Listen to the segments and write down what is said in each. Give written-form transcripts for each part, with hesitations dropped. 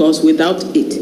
because without it,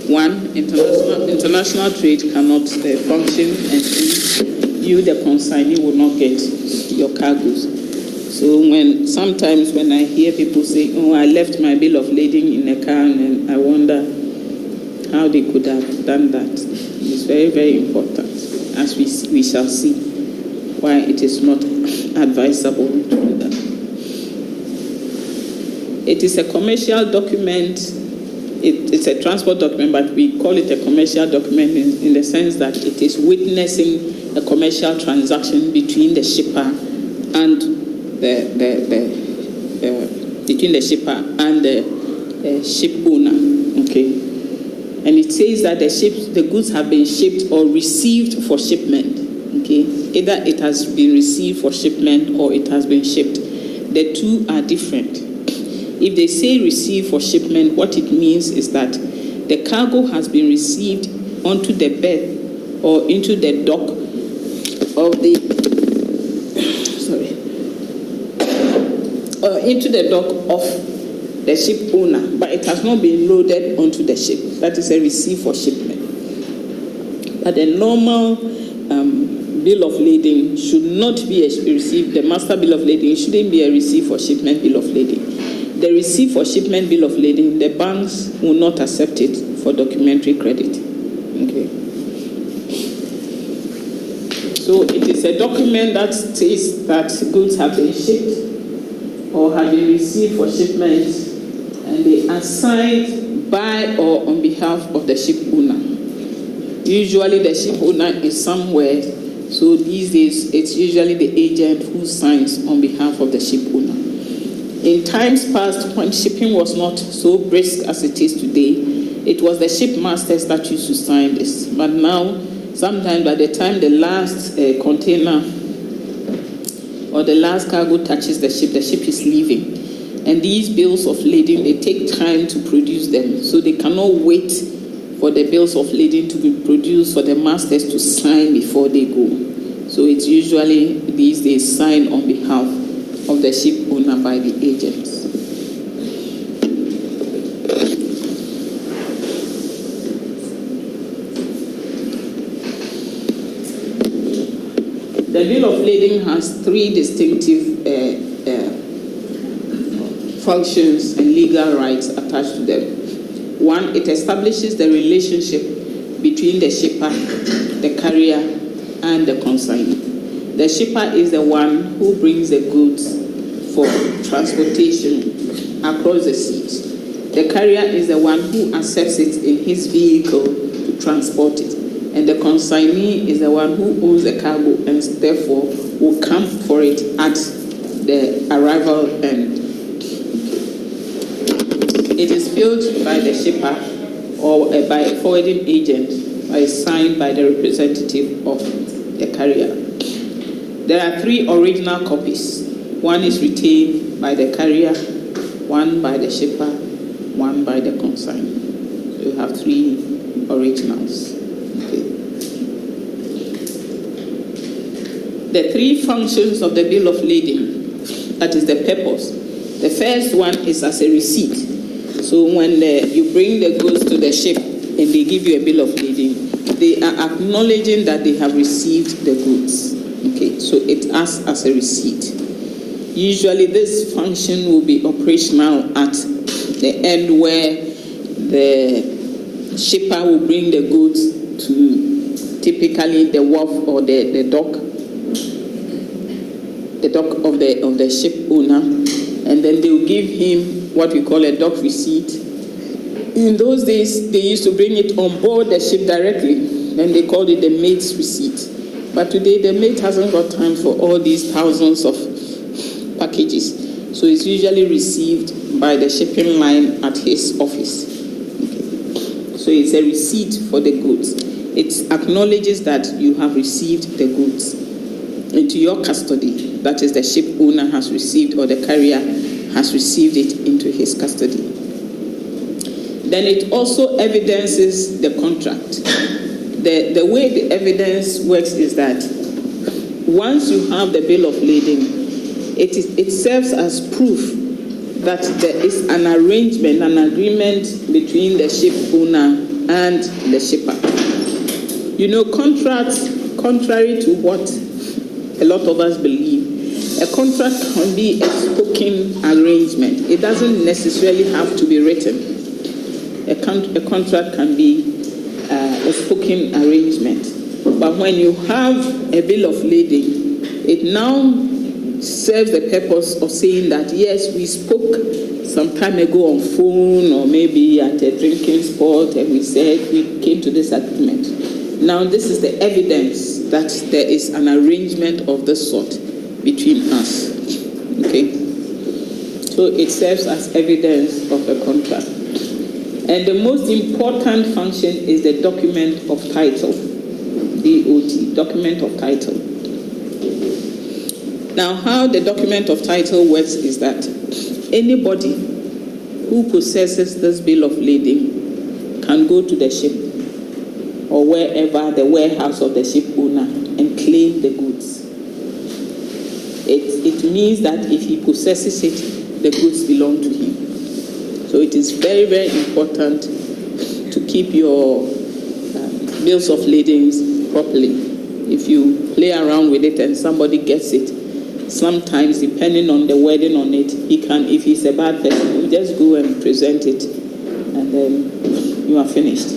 one, international trade cannot function, and two, you, the consignee, will not get your cargoes. So sometimes when I hear people say, "Oh, I left my bill of lading in a car," and I wonder how they could have done that. It's very, very important, as we shall see why it is not advisable to do that. It is a commercial document. It's a transport document, but we call it a commercial document in the sense that it is witnessing a commercial transaction between the shipper and the ship owner. Okay, and it says that the goods have been shipped or received for shipment. Okay, either it has been received for shipment or it has been shipped. The two are different. If they say receive for shipment, what it means is that the cargo has been received onto the berth or into the dock of the ship owner, but it has not been loaded onto the ship. That is a receive for shipment. But the normal bill of lading should not be a receive. The master bill of lading shouldn't be a receive for shipment bill of lading. The receipt for shipment bill of lading, the banks will not accept it for documentary credit. Okay. So it is a document that says that goods have been shipped or have been received for shipment, and they are signed by or on behalf of the ship owner. Usually the ship owner is somewhere, so these days it's usually the agent who signs on behalf of the ship owner. In times past, when shipping was not so brisk as it is today, it was the shipmasters that used to sign this. But now, sometimes by the time the last container or the last cargo touches the ship is leaving. And these bills of lading, they take time to produce them. So they cannot wait for the bills of lading to be produced for the masters to sign before they go. So it's usually these days signed on behalf of the ship owner by the agents. The bill of lading has three distinctive functions and legal rights attached to them. One, it establishes the relationship between the shipper, the carrier, and the consignee. The shipper is the one who brings the goods for transportation across the seas. The carrier is the one who accepts it in his vehicle to transport it. And the consignee is the one who owns the cargo and therefore will come for it at the arrival end. It is filled by the shipper or by a forwarding agent, by signed by the representative of the carrier. There are three original copies. One is retained by the carrier, one by the shipper, one by the consignee. So you have three originals. Okay. The three functions of the bill of lading, that is the purpose. The first one is as a receipt. So when you bring the goods to the ship and they give you a bill of lading, they are acknowledging that they have received the goods. Okay, so it acts as a receipt. Usually this function will be operational at the end where the shipper will bring the goods to typically the wharf or the dock of the ship owner, and then they will give him what we call a dock receipt. In those days, they used to bring it on board the ship directly, and they called it the mate's receipt. But today, the mate hasn't got time for all these thousands of packages. So it's usually received by the shipping line at his office. Okay. So it's a receipt for the goods. It acknowledges that you have received the goods into your custody. That is, the ship owner has received or the carrier has received it into his custody. Then it also evidences the contract. The way the evidence works is that once you have the bill of lading, it serves as proof that there is an arrangement, an agreement between the ship owner and the shipper. You know, contracts, contrary to what a lot of us believe, a contract can be a spoken arrangement. It doesn't necessarily have to be written. A contract can be a spoken arrangement. But when you have a bill of lading, it now serves the purpose of saying that, yes, we spoke some time ago on phone or maybe at a drinking spot and we said we came to this agreement. Now this is the evidence that there is an arrangement of this sort between us. Okay? So it serves as evidence of a contract. And the most important function is the document of title. DOT, document of title. Now, how the document of title works is that anybody who possesses this bill of lading can go to the ship or wherever the warehouse of the ship owner and claim the goods. It means that if he possesses it, the goods belong to him. So it is very, very important to keep your bills of ladings properly. If you play around with it and somebody gets it, sometimes depending on the wording on it, he can, if he's a bad person, you just go and present it and then you are finished.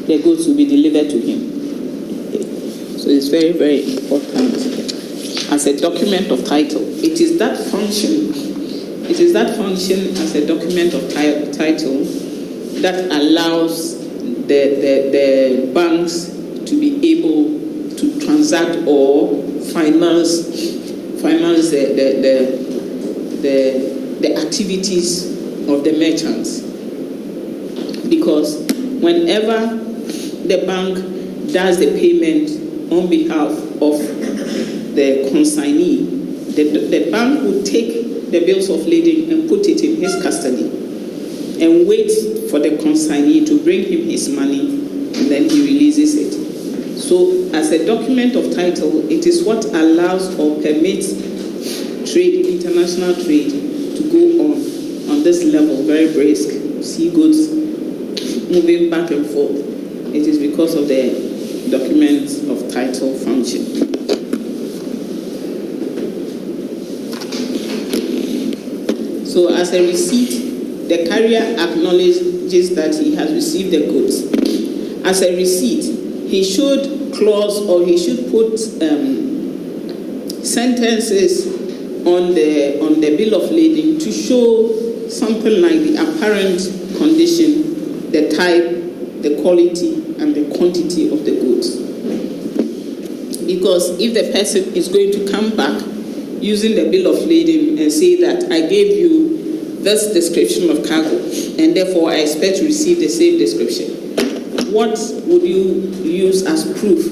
The goods will be delivered to him. Okay. So it's very, very important as a document of title. It is that function as a document of title that allows the banks to be able to transact or finance the activities of the merchants. Because whenever the bank does the payment on behalf of the consignee, the bank will take the bills of lading and put it in his custody and wait for the consignee to bring him his money, and then he releases it. So as a document of title, it is what allows or permits trade, international trade, to go on this level, very brisk. See goods moving back and forth. It is because of the document of title function. So as a receipt, the carrier acknowledges that he has received the goods. As a receipt, he should clause or he should put sentences on the bill of lading to show something like the apparent condition, the type, the quality, and the quantity of the goods. Because if the person is going to come back using the bill of lading and say that I gave you this description of cargo and therefore I expect to receive the same description, what would you use as proof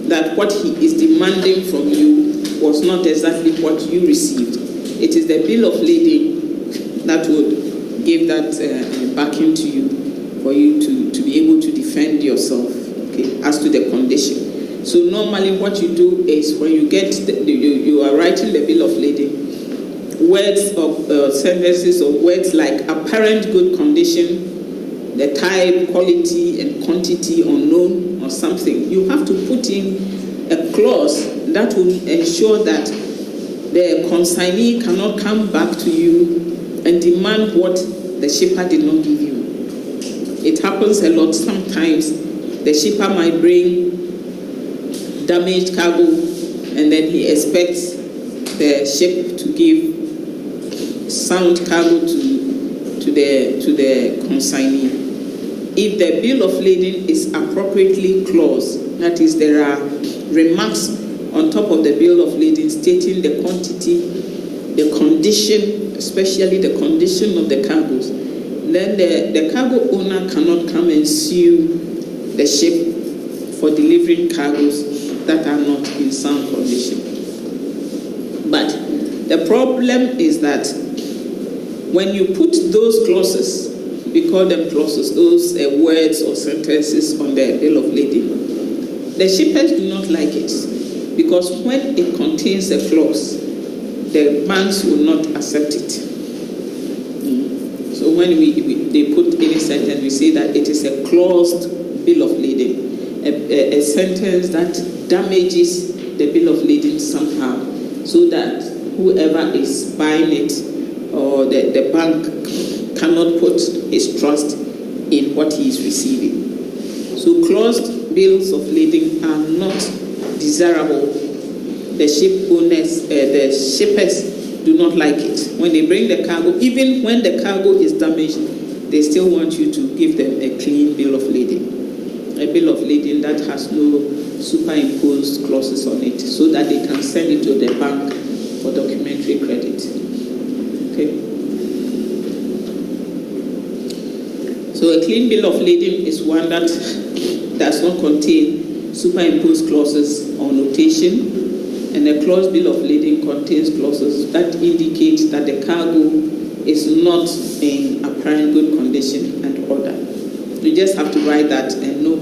that what he is demanding from you was not exactly what you received? It is the bill of lading that would give that backing to you for you to be able to defend yourself, okay, as to the condition. So normally what you do is when you get, you are writing the bill of lading, words of sentences or words like apparent good condition, the type, quality, and quantity unknown or something. You have to put in a clause that will ensure that the consignee cannot come back to you and demand what the shipper did not give you. It happens a lot. Sometimes the shipper might bring damaged cargo and then he expects the ship to give sound cargo to the consignee. If the bill of lading is appropriately claused, that is, there are remarks on top of the bill of lading stating the quantity, the condition, especially the condition of the cargoes, then the cargo owner cannot come and sue the ship for delivering cargoes that are not in sound condition. But the problem is that when you put those clauses, we call them clauses, those words or sentences on the bill of lading, the shippers do not like it, because when it contains a clause, the banks will not accept it. when they put any sentence, we say that it is a closed bill of lading, a sentence that damages the bill of lading somehow, so that whoever is buying it or the bank cannot put his trust in what he is receiving. So closed bills of lading are not desirable. The ship owners, the shippers do not like it. When they bring the cargo, even when the cargo is damaged, they still want you to give them a clean bill of lading. A bill of lading that has no superimposed clauses on it, so that they can send it to the bank for documentary credit. Okay. So a clean bill of lading is one that does not contain superimposed clauses or notation, and a closed bill of lading contains clauses that indicate that the cargo is not in apparent good condition and order. You just have to write that and know